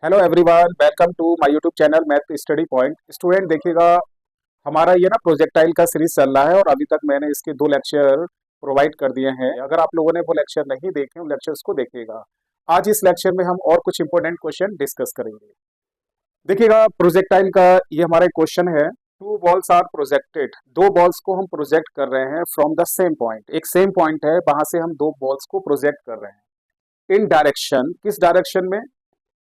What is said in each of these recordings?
Hello everyone, welcome to my YouTube channel math study point. Student देखिएगा, हमारा ये ना प्रोजेक्टाइल का सीरीज चल रहा है और अभी तक मैंने इसके 2 लेक्चर प्रोवाइड कर दिए हैं। अगर आप लोगों ने वो लेक्चर नहीं देखे उन लेक्चर्स को देखिएगा। आज इस लेक्चर में हम और कुछ इंपॉर्टेंट क्वेश्चन डिस्कस करेंगे। देखिएगा, प्रोजेक्टाइल का ये हमारा क्वेश्चन है। टू बॉल्स आर प्रोजेक्टेड, दो बॉल्स को हम प्रोजेक्ट कर रहे हैं फ्रॉम द सेम पॉइंट। एक सेम पॉइंट है, वहां से हम दो बॉल्स को प्रोजेक्ट कर रहे हैं। इन डायरेक्शन, किस डायरेक्शन में?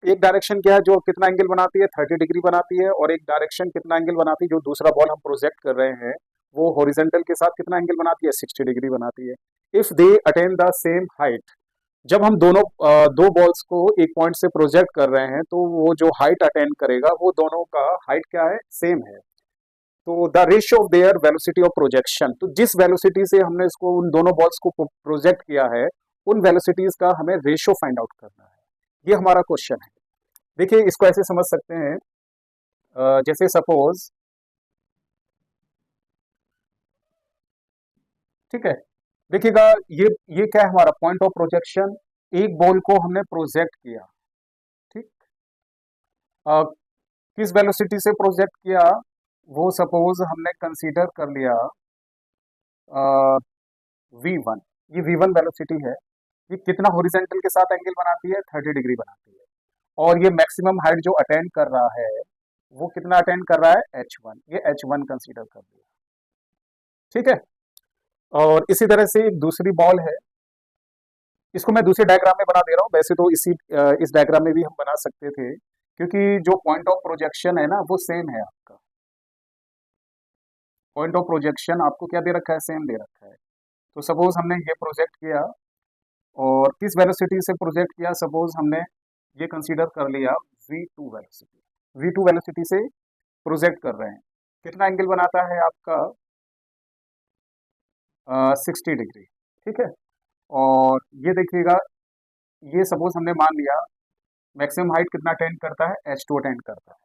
एक डायरेक्शन क्या है जो कितना एंगल बनाती है, 30 डिग्री बनाती है। और एक डायरेक्शन कितना एंगल बनाती है, जो दूसरा बॉल हम प्रोजेक्ट कर रहे हैं वो हॉरिजेंटल के साथ कितना एंगल बनाती है, 60 डिग्री बनाती है। If they attain the same height, जब हम दोनों दो बॉल्स को एक पॉइंट से प्रोजेक्ट कर रहे हैं तो वो जो हाइट अटेन करेगा वो दोनों का हाइट क्या है, सेम है। तो the ratio of their velocity of projection, तो जिस वेलोसिटी से हमने इसको उन दोनों बॉल्स को प्रोजेक्ट किया है उन वेलोसिटीज का हमें रेशियो फाइंड आउट करना है। ये हमारा क्वेश्चन है। देखिए, इसको ऐसे समझ सकते हैं, जैसे सपोज, ठीक है। देखिएगा, ये क्या है, हमारा पॉइंट ऑफ प्रोजेक्शन। एक बॉल को हमने प्रोजेक्ट किया, ठीक। अ, किस वेलोसिटी से प्रोजेक्ट किया, वो सपोज हमने कंसीडर कर लिया V1। ये V1 वेलोसिटी है। ये कितना हॉरिजेंटल के साथ एंगल बनाती है, 30 डिग्री बनाती है। और ये मैक्सिमम हाइट जो अटेंड कर रहा है वो कितना अटेंड कर रहा है, H1। ये H1 कंसीडर कर लिया, ठीक है। और इसी तरह से एक दूसरी बॉल है, इसको मैं दूसरे डायग्राम में बना दे रहा हूँ। वैसे तो इस डायग्राम में भी हम बना सकते थे, क्योंकि जो पॉइंट ऑफ प्रोजेक्शन है ना वो सेम है। आपका पॉइंट ऑफ प्रोजेक्शन आपको क्या दे रखा है, सेम दे रखा है। तो सपोज हमने ये प्रोजेक्ट किया और किस वेलोसिटी से प्रोजेक्ट किया, सपोज हमने ये कंसीडर कर लिया V2 वेलोसिटी। V2 वेलोसिटी से प्रोजेक्ट कर रहे हैं। कितना एंगल बनाता है आपका, 60 डिग्री, ठीक है। और ये देखिएगा, ये सपोज हमने मान लिया मैक्सिमम हाइट कितना अटेंड करता है, H2 अटेंड करता है।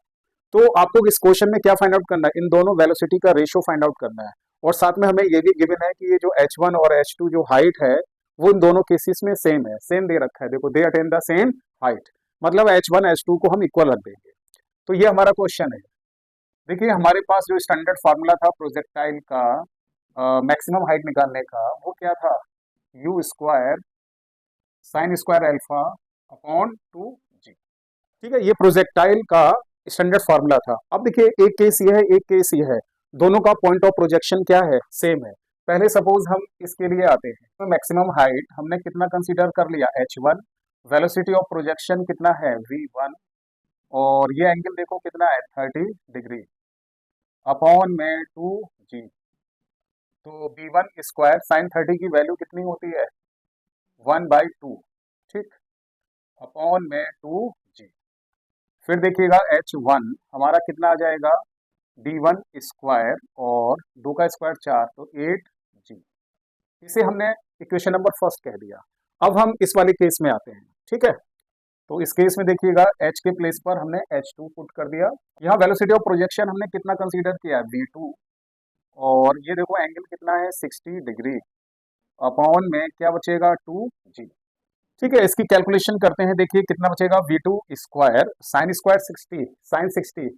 तो आपको इस क्वेश्चन में क्या फाइंड आउट करना है, इन दोनों वेलोसिटी का रेशियो फाइंड आउट करना है। और साथ में हमें ये भी गिवन है कि ये जो H1 और H2 जो हाइट है वो इन दोनों केसेस में सेम है, सेम दे रखा है। देखो, they attain the same height, मतलब H1 H2 को हम इक्वल रख देंगे। तो ये हमारा क्वेश्चन है। देखिए, हमारे पास जो स्टैंडर्ड फार्मूला था प्रोजेक्टाइल का मैक्सिमम हाइट निकालने का, वो क्या था, you square sine square alpha upon 2g। ठीक है, ये प्रोजेक्टाइल का स्टैंडर्ड फार्मूला था। अब देखिए, एक केस ये है, एक केस ये है, दोनों का पॉइंट ऑफ प्रोजेक्शन क्या है, सेम है। पहले सपोज हम इसके लिए आते हैं, तो मैक्सिमम हाइट हमने कितना कंसीडर कर लिया, H1। वेलोसिटी ऑफ प्रोजेक्शन कितना है, V1। और ये एंगल देखो कितना है, 30 डिग्री, अपॉन में 2g। तो V1 स्क्वायर साइन 30 की वैल्यू कितनी होती है, 1/2, ठीक, अपॉन में 2g। फिर देखिएगा H1 हमारा कितना आ जाएगा, D1 स्क्वायर और 2 का स्क्वायर 4, तो 8g। इसे हमने इक्वेशन नंबर फर्स्ट कह दिया। अब हम इस वाले केस में आते हैं, ठीक है। तो इस केस में देखिएगा, H के प्लेस पर हमने H2 पुट कर दिया। यहाँ वेलोसिटी ऑफ प्रोजेक्शन हमने कितना कंसीडर किया, V2। और ये देखो एंगल कितना है, 60 डिग्री, अपॉन में क्या बचेगा, 2g। ठीक है, इसकी कैलकुलेशन करते हैं। देखिए कितना बचेगा, V2 square sine square 60 sign 60,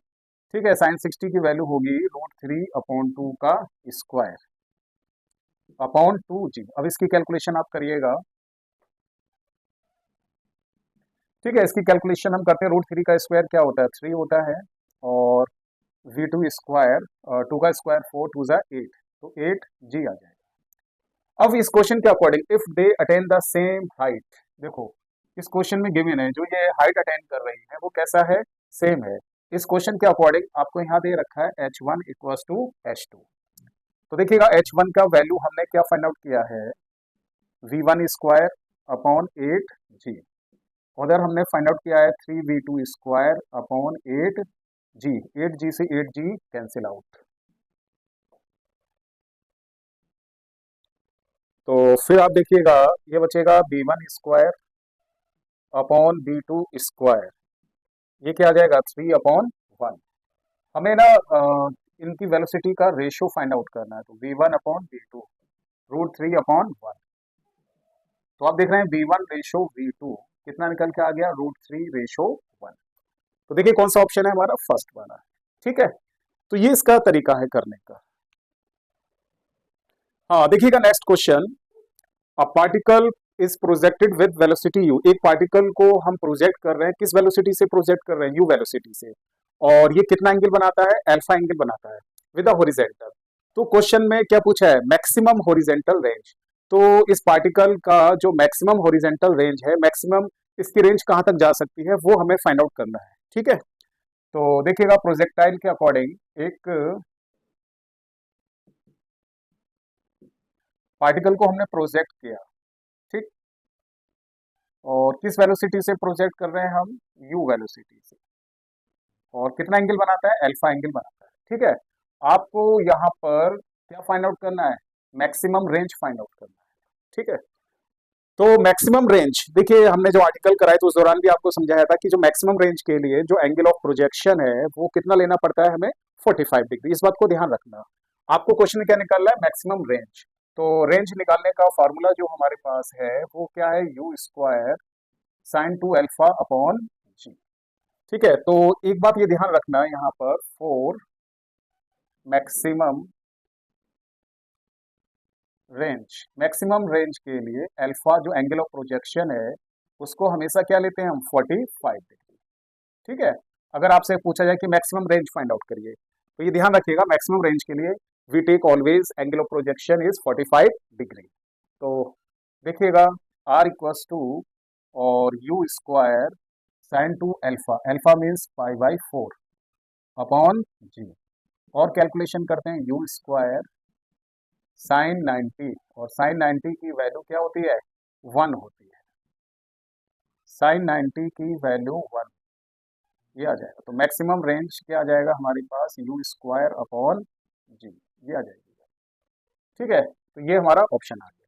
ठीक है। साइन 60 की वैल्यू होगी √3/2 का स्क्वायर अपॉन 2g। अब इसकी कैलकुलेशन आप करिएगा, ठीक है। इसकी कैलकुलेशन हम करते हैं, √3 का स्क्वायर क्या होता है, 3 होता है। और V2 स्क्वायर 2 का स्क्वायर 4, 2 जा 8, तो 8g आ जाएगा। अब इस क्वेश्चन के according, if they attain the same height, देखो इस क्वेश्चन में गिवन है जो ये हाइट अटेन कर रही है वो कैसा है, सेम है। इस क्वेश्चन के अकॉर्डिंग आपको यहाँ दे रखा है H1 इक्वल्स टू H2। तो देखिएगा, H1 का वैल्यू हमने क्या फाइंड आउट किया है, V1 स्क्वायर अपॉन 8g। उधर हमने फाइंड आउट किया है 3V2 square upon 8g। 8g से 8g कैंसिल आउट। तो फिर आप देखिएगा, ये बचेगा V1 square upon V2 square. ये क्या आ जाएगा, 3/1। हमें ना इनकी वेलोसिटी का रेशियो फाइंड आउट करना है। तो V1/V2 √3/1। तो आप देख रहे हैं V1 रेशो V2 कितना निकल के आ गया, √3/1। तो देखिए कौन सा ऑप्शन है हमारा, फर्स्ट वाला है। ठीक है, तो ये इसका तरीका है करने का। हाँ देखिएगा next question, a particle is projected with velocity u। एक पार्टिकल को हम प्रोजेक्ट कर रहे हैं, किस वेलोसिटी से प्रोजेक्ट कर रहे हैं, u वेलोसिटी से, और ये कितना एंगल बनाता है, अल्फा एंगल बनाता है विद अ हॉरिजेंटल। तो क्वेश्चन में क्या पूछा है, मैक्सिमम हॉरिजेंटल रेंज। तो इस पार्टिकल का जो मैक्सिमम हॉरिजेंटल रेंज है, मैक्सिमम इसकी रेंज कहां तक जा सकती है, वो हमें फाइंड आउट करना है। ठीक है, तो देखिएगा प्रोजेक्टाइल के अकॉर्डिंग एक पार्टिकल को हमने प्रोजेक्ट किया, ठीक, और किस वेलोसिटी से प्रोजेक्ट कर रहे हैं हम, u वेलोसिटी से, और कितना एंगल बनाता है, अल्फा एंगल बनाता है। ठीक है, आपको यहाँ पर क्या फाइंड आउट करना है, मैक्सिमम रेंज फाइंड आउट करना है। ठीक है, तो मैक्सिमम रेंज देखिए हमने जो आर्टिकल कराया तो उस दौरान भी आपको समझाया था कि जो मैक्सिमम रेंज के लिए जो एंगल ऑफ प्रोजेक्शन है वो कितना लेना पड़ता है हमें, 45 डिग्री। इस बात को ध्यान रखना। आपको क्वेश्चन में क्या निकालना है, मैक्सिमम रेंज। तो रेंज निकालने का फॉर्मूला जो हमारे पास है वो क्या है, u square sine 2 alpha upon G. ठीक है, तो एक बात ये ध्यान रखना यहाँ पर, for maximum range, maximum range के लिए अल्फा जो एंगल ऑफ प्रोजेक्शन है उसको हमेशा क्या लेते हैं हम, 45 डिग्री। ठीक है, अगर आपसे पूछा जाए कि मैक्सिमम रेंज फाइंड आउट करिए तो ये ध्यान रखिएगा, मैक्सिमम रेंज के लिए we take always angle of projection is 45 degree. तो देखिएगा आर इक्वल्स टू और you square sine 2 alpha, alpha means pi by 4 upon G, और कैलकुलेशन करते हैं यू स्क्वायर साइन 90, और साइन 90 की वैल्यू क्या होती है, 1 होती है। साइन 90 की वैल्यू 1, ये आ जाएगा। तो मैक्सिमम रेंज क्या आ जाएगा हमारे पास, यू स्क्वायर अपॉन जी, ये आ जाएगी। ठीक है, तो ये हमारा ऑप्शन आ गया।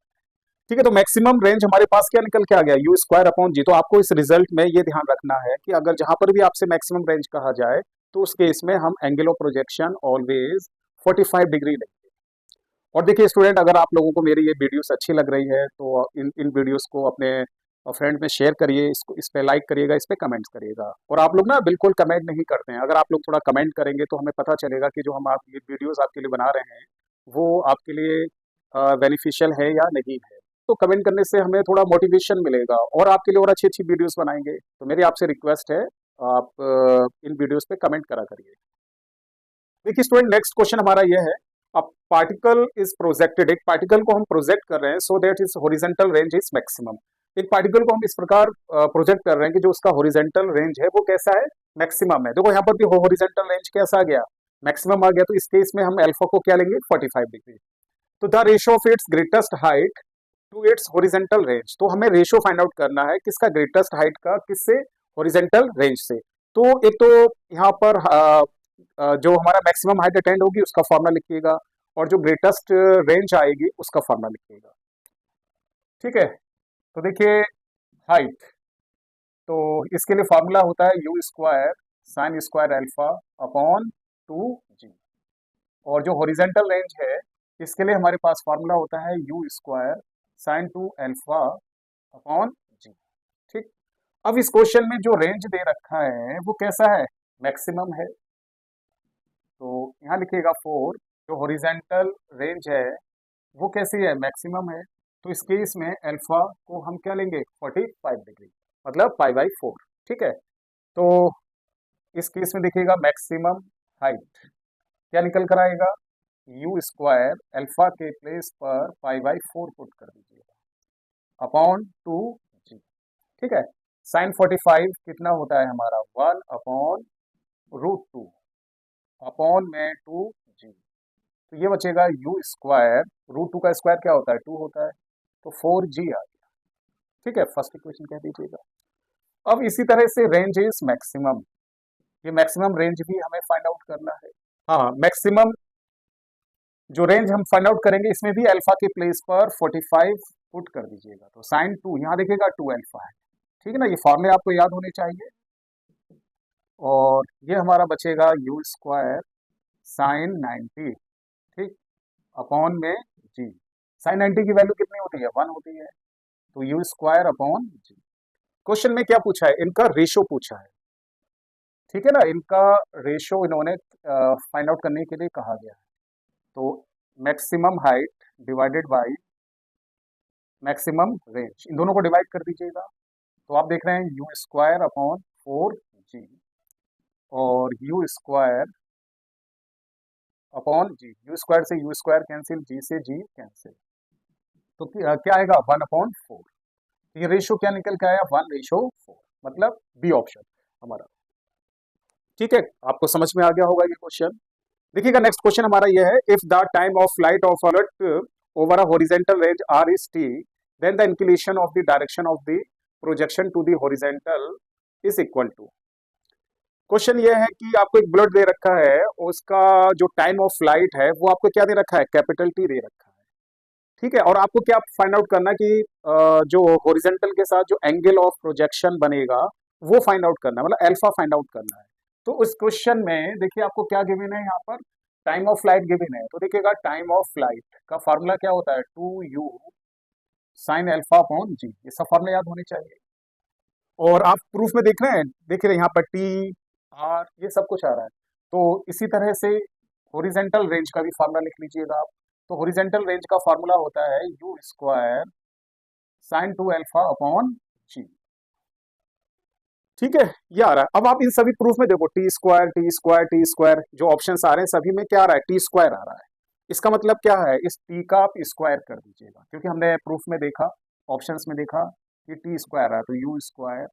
ठीक है, तो मैक्सिमम रेंज हमारे पास क्या निकल के आ गया, यू स्क्वायर अपॉन जी। तो आपको इस रिजल्ट में ये ध्यान रखना है कि अगर जहां पर भी आपसे मैक्सिमम रेंज कहा जाए तो उस केस में हम angle of projection always 45 degree लेंगे। और देखिए स्टूडेंट, अगर आप लोगों को मेरी ये वीडियोस अच्छी लग रही है तो इन वीडियोस को अपने फ्रेंड में शेयर करिए, इसको इस पे लाइक करिएगा, इस पे कमेंट्स करिएगा। और आप लोग ना बिल्कुल कमेंट नहीं करते हैं, अगर आप लोग थोड़ा कमेंट करेंगे तो हमें पता चलेगा कि जो हम आप ये वीडियोस आपके लिए बना रहे हैं वो आपके लिए बेनिफिशियल है या नहीं है। तो कमेंट करने से हमें थोड़ा मोटिवेशन मिलेगा और आपके लिए और अच्छी अच्छी वीडियोस बनाएंगे। तो मेरी आपसे रिक्वेस्ट है, आप इन वीडियोस पे कमेंट करा करिए। देखिए स्टूडेंट, नेक्स्ट क्वेश्चन हमारा ये है, अ पार्टिकल इज प्रोजेक्टेड, एक पार्टिकल को हम प्रोजेक्ट कर रहे हैं so that is horizontal range is maximum. एक पार्टिकल को हम इस प्रकार प्रोजेक्ट कर रहे हैं कि जो उसका हॉरिजॉन्टल रेंज है वो कैसा है, मैक्सिमम है। देखो यहाँ पर भी हॉरिजॉन्टल रेंज कैसा आ गया, मैक्सिमम आ गया। तो इस केस में हम अल्फा को क्या लेंगे, 45 डिग्री। तो the ratio of its greatest height to its horizontal range, तो हमें रेशियो फाइंड आउट करना है किसका, ग्रेटेस्ट हाइट का किससे, हॉरिजॉन्टल रेंज से। तो एक तो यहाँ पर जो हमारा मैक्सिमम हाइट अटेंड होगी उसका फॉर्मूला लिखिएगा, और जो ग्रेटेस्ट रेंज आएगी उसका फॉर्मूला लिखिएगा। ठीक है, तो देखिए हाइट, तो इसके लिए फॉर्मूला होता है u square sine square alpha upon 2g, और जो हॉरिजॉन्टल रेंज है इसके लिए हमारे पास फॉर्मूला होता है u square sine 2 alpha upon G. ठीक, अब इस क्वेश्चन में जो रेंज दे रखा है वो कैसा है, मैक्सिमम है। तो यहाँ लिखिएगा 4, जो हॉरिजॉन्टल रेंज है वो कैसी है, मैक्सिमम है। तो इस केस में अल्फा को हम क्या लेंगे, 45 डिग्री, मतलब पाई बाई 4। ठीक है, तो इस केस में देखिएगा मैक्सिमम हाइट क्या निकल कर आएगा, यू स्क्वायर अल्फा के प्लेस पर पाई बाई 4 पुट कर दीजिएगा अपॉन 2g। ठीक है, साइन 45 कितना होता है हमारा, 1 अपॉन √2 अपॉन में 2g। तो ये बचेगा यू स्क्वायर, √2 का स्क्वायर क्या होता है, 2 होता है, तो 4g आ गया। ठीक है, फर्स्ट इक्वेशन कह दीजिएगा। अब इसी तरह से रेंज इज मैक्सिमम, ये मैक्सिमम रेंज भी हमें फाइंड आउट करना है। हाँ, मैक्सिमम जो रेंज हम फाइंड आउट करेंगे इसमें भी अल्फा के प्लेस पर 45 पुट कर दीजिएगा। तो साइन 2 यहाँ देखिएगा 2 अल्फा है। ठीक है ना, ये फॉर्मूले आपको याद होने चाहिए। और ये हमारा बचेगा यू स्क्वायर साइन 90, ठीक, अपॉन में जी। साइन 90 की वैल्यू कितनी होती है, 1 होती है। तो U square upon G. Question में क्या पूछा है, इनका रेशो पूछा है। ठीक है ना, इनका रेशो इन्होंने फाइंड आउट करने के लिए कहा गया है। तो maximum height divided by maximum range, इन दोनों को डिवाइड कर दीजिएगा। तो आप देख रहे हैं यू स्क्वायर अपॉन 4g और you square upon G, U square से यू स्क्वायर कैंसिल, जी से जी कैंसिल, तो क्या आएगा 1/4। ये रेशियो क्या निकल के आया 1:4, मतलब बी ऑप्शन हमारा। ठीक है, आपको समझ में आ गया होगा ये क्वेश्चन। देखिएगा नेक्स्ट क्वेश्चन हमारा ये है, if the time of flight of alert over a horizontal range R is T, then the inclination of the direction of the projection to the horizontal is equal to. Question ये है कि आपको एक bullet दे रखा है, उसका जो time of flight है वो आपको क्या दे रखा है, कैपिटल टी दे रखा है। ठीक है, और आपको क्या फाइंड आउट करना कि जो हॉरिजॉन्टल के साथ जो एंगल ऑफ प्रोजेक्शन बनेगा वो फाइंड आउट करना है, मतलब अल्फा फाइंड आउट करना है। तो उस क्वेश्चन में देखिए आपको क्या गिवन है, यहाँ पर टाइम ऑफ फ्लाइट गिवन है। तो देखिएगा टाइम ऑफ फ्लाइट का फार्मूला क्या होता है, 2u साइन अल्फा अपॉन जी, ये सब फार्मूला याद होने चाहिए। और आप प्रूफ में देख रहे हैं, देख रहे हैं यहाँ पर टी आर ये सब कुछ आ रहा है। तो इसी तरह से हॉरिजॉन्टल रेंज का भी फार्मूला लिख लीजिएगा आप। तो हॉरिजॉन्टल रेंज का फार्मूला होता है u square sine 2 alpha upon G. ठीक है, ये आ रहा है। अब आप इन सभी प्रूफ में देखो T square T square T square, जो ऑप्शन आ रहे हैं सभी में क्या आ रहा है, टी स्क्वायर आ रहा है। इसका मतलब क्या है, इस टी का आप स्क्वायर कर दीजिएगा, क्योंकि हमने प्रूफ में देखा, ऑप्शंस में देखा कि टी स्क्वायर आ रहा है, तो U square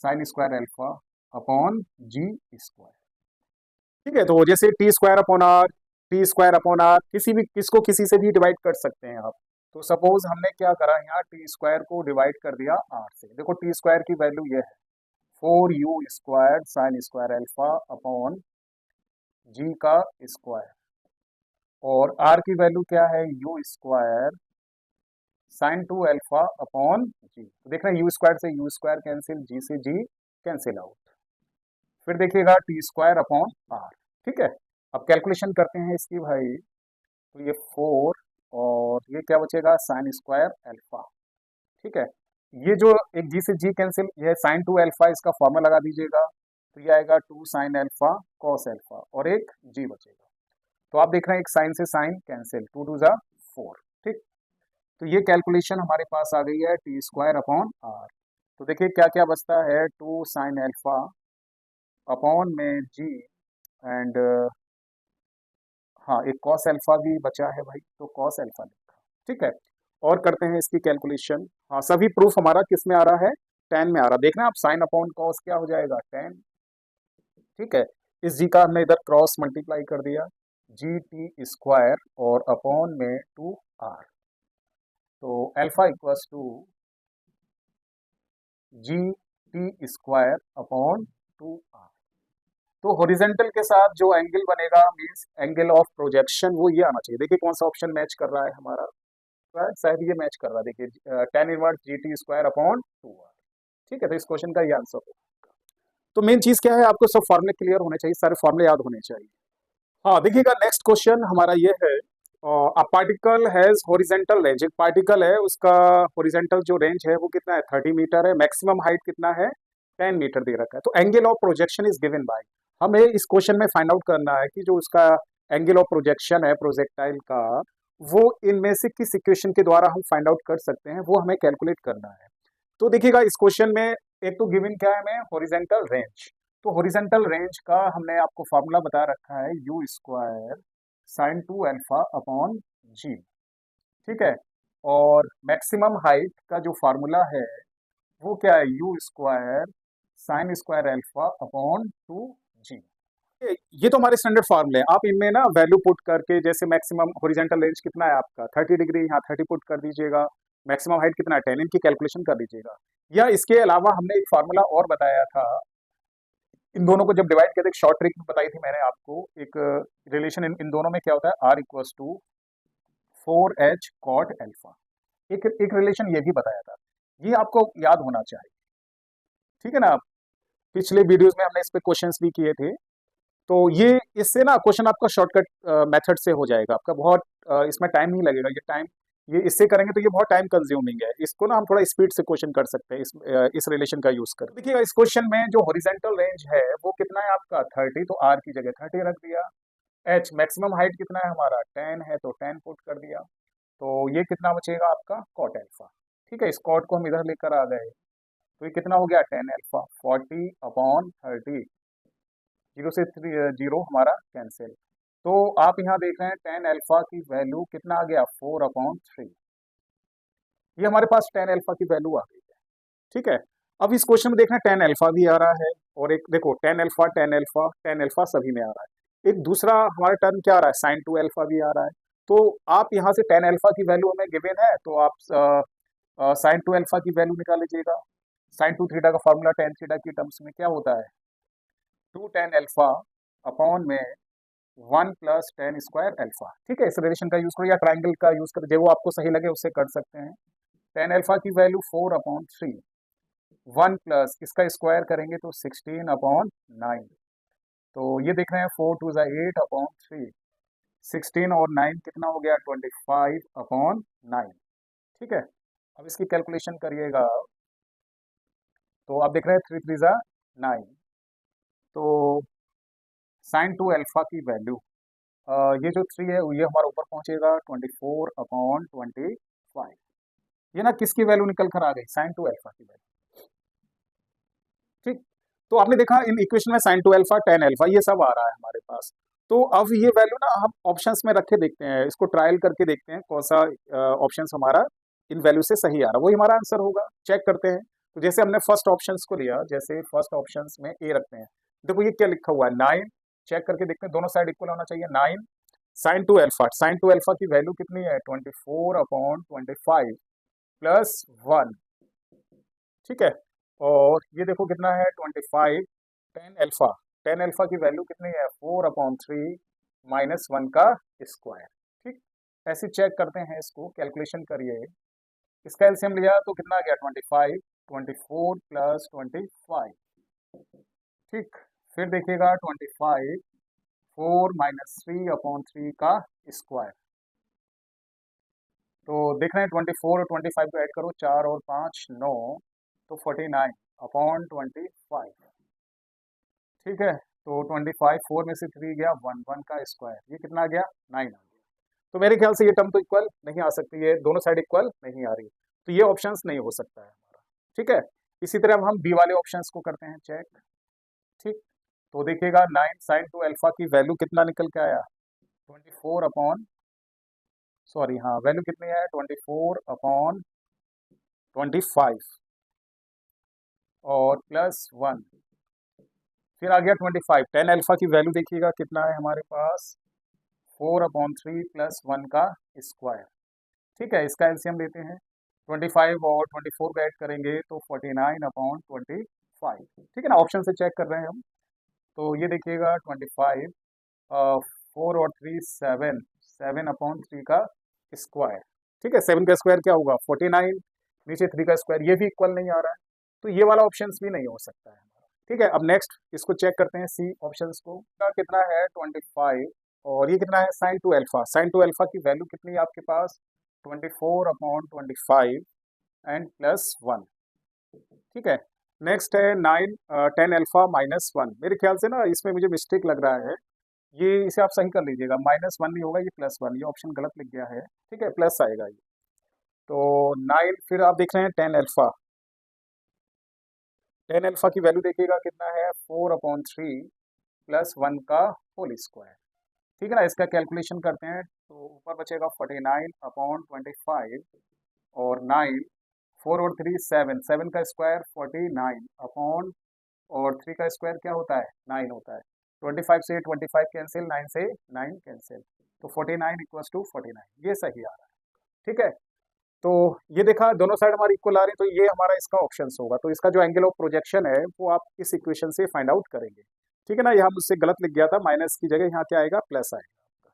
sine square alpha upon G square. ठीक है, तो जैसे T square upon R, T square upon R, किसी भी किसको किसी से भी डिवाइड कर सकते हैं आप। तो सपोज हमने क्या करा, यहाँ टी स्क्वायर को डिवाइड कर दिया आर से। देखो टी स्क्वायर की वैल्यू ये है 4u square sine square alpha upon G का स्क्वायर, और आर की वैल्यू क्या है, u square sine 2 alpha upon G. तो देख रहे हैं यू स्क्वायर से यू स्क्वायर कैंसिल, जी से जी कैंसिल आउट। फिर देखिएगा टी स्क्वायर अपॉन आर। ठीक है, अब कैलकुलेशन करते हैं इसकी भाई। तो ये 4 और ये क्या बचेगा, साइन स्क्वायर अल्फा। ठीक है, ये जो एक जी से जी कैंसिल, ये साइन 2 अल्फा, इसका फॉर्मूला लगा दीजिएगा। तो ये आएगा 2 साइन अल्फा कॉस अल्फा, और एक जी बचेगा। तो आप देख रहे हैं एक साइन से साइन कैंसिल, 2 2 जा 4। ठीक, तो ये कैलकुलेशन हमारे पास आ गई है टी स्क्वायर अपॉन आर। तो देखिए क्या क्या बचता है, 2 साइन अल्फा अपॉन में जी एंड हाँ, एक कॉस अल्फा भी बचा है भाई, तो कॉस अल्फा लिखा। ठीक है, और करते हैं इसकी कैलकुलेशन। हाँ, सभी प्रूफ हमारा किस में आ रहा है, टेन में आ रहा है। देखना आप साइन अपॉन कॉस क्या हो जाएगा, 10। ठीक है, इस जी का हमने इधर क्रॉस मल्टीप्लाई कर दिया, जी टी स्क्वायर और अपॉन में 2 आर। तो alpha equals to G T square upon 2 R. तो हॉरिजॉन्टल के साथ जो एंगल बनेगा मींस एंगल ऑफ प्रोजेक्शन, वो ये आना चाहिए। देखिए कौन सा ऑप्शन मैच कर रहा है हमारा, शायद ये मैच कर रहा है। देखिए tan इनवर्स जी टी स्क्वायर अपॉन 2r। ठीक है, तो इस क्वेश्चन का ये आंसर होगा। तो मेन चीज क्या है, आपको सब फॉर्मुले क्लियर होने चाहिए, सारे फॉर्मुले याद होने चाहिए। हाँ, देखिएगा नेक्स्ट क्वेश्चन हमारा ये है, a particle has horizontal range, एक पार्टिकल है उसका हॉरिजॉन्टल जो रेंज है वो कितना है, 30 मीटर है। मैक्सिमम हाइट कितना है, 10 मीटर दे रखा है। तो angle of projection is given by, हमें इस क्वेश्चन में फाइंड आउट करना है कि जो उसका एंगल ऑफ प्रोजेक्शन है प्रोजेक्टाइल का, वो इनमें से किस इक्वेशन के द्वारा हम फाइंड आउट कर सकते हैं, वो हमें कैलकुलेट करना है। तो देखिएगा इस क्वेश्चन में एक तो गिवन क्या है हमें, हॉरिजॉन्टल रेंज। तो हॉरिजॉन्टल रेंज का हमने आपको फार्मूला बता रखा है u square sine 2 alpha upon G. ठीक है, और मैक्सिमम हाइट का जो फार्मूला है वो क्या है, u square sine square alpha upon 2g। ये तो हमारे स्टैंडर्ड फार्मूले हैं। आप इनमें ना वैल्यू पुट करके, जैसे मैक्सिमम हॉरिजॉन्टल रेंज कितना है आपका 30 डिग्री, यहाँ 30 पुट कर दीजिएगा। मैक्सिमम हाइट कितना है 10, इनकी कैलकुलेशन कर दीजिएगा। या इसके अलावा हमने एक फार्मूला और बताया था, इन दोनों को जब डिवाइड किया था, एक शॉर्ट ट्रिक बताई थी मैंने आपको, एक रिलेशन इन दोनों में क्या होता है, R equals to 4h cot alpha. एक रिलेशन ये भी बताया था, ये आपको याद होना चाहिए। ठीक है ना, पिछले वीडियोस में हमने इस पे क्वेश्चंस भी किए थे। तो ये इससे ना क्वेश्चन आपका शॉर्टकट मेथड से हो जाएगा, आपका बहुत इसमें टाइम नहीं लगेगा। ये टाइम ये इससे करेंगे तो ये बहुत टाइम कंज्यूमिंग है, इसको ना हम थोड़ा स्पीड से क्वेश्चन कर सकते हैं इस रिलेशन का यूज कर। देखिएगा इस क्वेश्चन में जो हॉरिजेंटल रेंज है वो कितना है आपका 30, तो आर की जगह 30 रख दिया। एच मैक्सिमम हाइट कितना है हमारा 10 है, तो 10 पुट कर दिया। तो ये कितना बचेगा आपका कॉट एल्फा। ठीक है, इस कॉट को हम इधर लेकर आ गए, तो ये कितना हो गया 10 एल्फा, 40/30, जीरो से 0 हमारा कैंसिल। तो आप यहाँ देख रहे हैं 10 एल्फा की वैल्यू कितना आ गया 4/3। ये हमारे पास 10 एल्फा की वैल्यू आ गई है। ठीक है, अब इस क्वेश्चन में देखना 10 एल्फा भी आ रहा है, और एक देखो 10 एल्फा 10 एल्फा 10 एल्फा सभी में आ रहा है। एक दूसरा हमारा टर्म क्या आ रहा है साइन 2 एल्फा भी आ रहा है। तो आप यहाँ से 10 एल्फा की वैल्यू हमें गिवन है, तो आप साइन 2 एल्फा की वैल्यू निकाल लीजिएगा। साइन 2 थीटा का फॉर्मूला tan थीटा की टर्म्स में क्या होता है 2 tan एल्फा अपॉन में 1 + tan स्क्वायर एल्फा। ठीक है, इस रिलेशन का यूज करो या ट्राइंगल का यूज करो, जो वो आपको सही लगे उससे कर सकते हैं। tan एल्फा की वैल्यू 4/3, 1 प्लस इसका स्क्वायर करेंगे तो 16/9। तो ये देख रहे हैं 4 2 8/3, 16 और 9 कितना हो गया 25/9। ठीक है, अब इसकी कैलकुलेशन करिएगा, तो आप देख रहे हैं 3 3 9। तो साइन 2 एल्फा की वैल्यू ये जो 3 है ये हमारा ऊपर पहुंचेगा 24/25। ये ना किसकी वैल्यू निकल कर आ गई साइन 2 एल्फा की वैल्यू। ठीक, तो आपने देखा इन इक्वेशन में साइन 2 एल्फा 10 एल्फा ये सब आ रहा है हमारे पास। तो अब ये वैल्यू ना हम ऑप्शंस में रख के देखते हैं, इसको ट्रायल करके देखते हैं कौन सा ऑप्शंस हमारा इन वैल्यू से सही आ रहा है, वही हमारा आंसर होगा। चेक करते हैं, तो जैसे हमने फर्स्ट ऑप्शंस को लिया, जैसे फर्स्ट ऑप्शंस में ए रखते हैं, देखो ये क्या लिखा हुआ है 9। चेक करके देखते हैं दोनों साइड इक्वल होना चाहिए 9 साइन 2 एल्फा। साइन 2 एल्फा की वैल्यू कितनी है 24/25 प्लस 1। ठीक है, और ये देखो कितना है 25 10 एल्फा। 10 एल्फा की वैल्यू कितनी है 4/3 माइनस 1 का स्क्वायर। ठीक, ऐसे चेक करते हैं, इसको कैलकुलेशन करिए। इसका एलसीएम लिया तो कितना आ गया 25, 24 प्लस 25। ठीक, फिर देखिएगा 25 4 माइनस 3/3 का स्क्वायर। तो देख रहे हैं 24 और 25 को ऐड करो, 4 और 5 9, तो 49/25। ठीक है, तो 25 4 में से 3 गया 1 1 का स्क्वायर, ये कितना आ गया 9 आ गया। तो मेरे ख्याल से ये टर्म तो इक्वल नहीं आ सकती है, दोनों साइड इक्वल नहीं आ रही, तो ये ऑप्शंस नहीं हो सकता है हमारा। ठीक है, इसी तरह अब हम बी वाले ऑप्शंस को करते हैं चेक। ठीक, तो देखिएगा 9 साइन 2 एल्फा की वैल्यू कितना निकल के आया 24 अपॉन सॉरी हाँ वैल्यू कितनी है 24/25 और प्लस 1, फिर आ गया 25। 10 एल्फा की वैल्यू देखिएगा कितना है हमारे पास 4/3 प्लस 1 का स्क्वायर। ठीक है, इसका एलसीएम लेते हैं, 25 और 24 को ऐड करेंगे तो 49/25। ठीक है ना, ऑप्शन से चेक कर रहे हैं हम। तो ये देखिएगा 25 4 और 3 7, 7/3 का स्क्वायर। ठीक है, 7 का स्क्वायर क्या होगा 49, नीचे 3 का स्क्वायर, ये भी इक्वल नहीं आ रहा है, तो ये वाला ऑप्शन भी नहीं हो सकता है। ठीक है, अब नेक्स्ट इसको चेक करते हैं सी ऑप्शंस को, कितना है 25 और ये कितना है साइन 2 एल्फा। साइन 2 एल्फा की वैल्यू कितनी है आपके पास 24/25 एंड प्लस 1। ठीक है, नेक्स्ट है 9 10 एल्फा माइनस 1। मेरे ख्याल से ना इसमें मुझे मिस्टेक लग रहा है, ये इसे आप सही कर लीजिएगा, -1 नहीं होगा, ये +1, ये ऑप्शन गलत लिख गया है। ठीक है, प्लस आएगा ये। तो 9 फिर आप देख रहे हैं 10 एल्फा। 10 एल्फा की वैल्यू देखिएगा कितना है 4/3 प्लस 1 का होल स्क्वायर। ठीक है ना, इसका कैलकुलेशन करते हैं, तो ऊपर बचेगा 49/25 और 9 4 और 3 7, 7 का स्क्वायर 49 अपॉन और 3 का स्क्वायर क्या होता है 9 होता है। 25 से 25 कैंसिल, 9 से 9 कैंसिल, तो 49 = 49, ये सही आ रहा है। ठीक है, तो ये देखा दोनों साइड हमारी इक्वल आ रही है, तो ये हमारा इसका ऑप्शन होगा। तो इसका जो एंगल ऑफ प्रोजेक्शन है वो आप इस इक्वेशन से फाइंड आउट करेंगे। ठीक है ना, यहाँ मुझसे गलत लिख गया था, माइनस की जगह यहाँ क्या आएगा प्लस आएगा।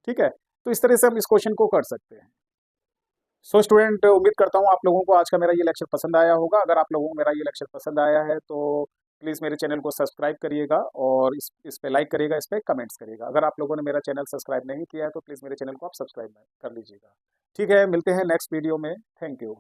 ठीक है, तो इस तरह से हम इस क्वेश्चन को कर सकते हैं। सो स्टूडेंट, उम्मीद करता हूँ आप लोगों को आज का मेरा ये लेक्चर पसंद आया होगा। अगर आप लोगों को मेरा ये लेक्चर पसंद आया है तो प्लीज़ मेरे चैनल को सब्सक्राइब करिएगा और इस पे लाइक करिएगा, इस पे कमेंट्स करिएगा। अगर आप लोगों ने मेरा चैनल सब्सक्राइब नहीं किया है तो प्लीज़ मेरे चैनल को आप सब्सक्राइब कर लीजिएगा। ठीक है, मिलते हैं नेक्स्ट वीडियो में। Thank you.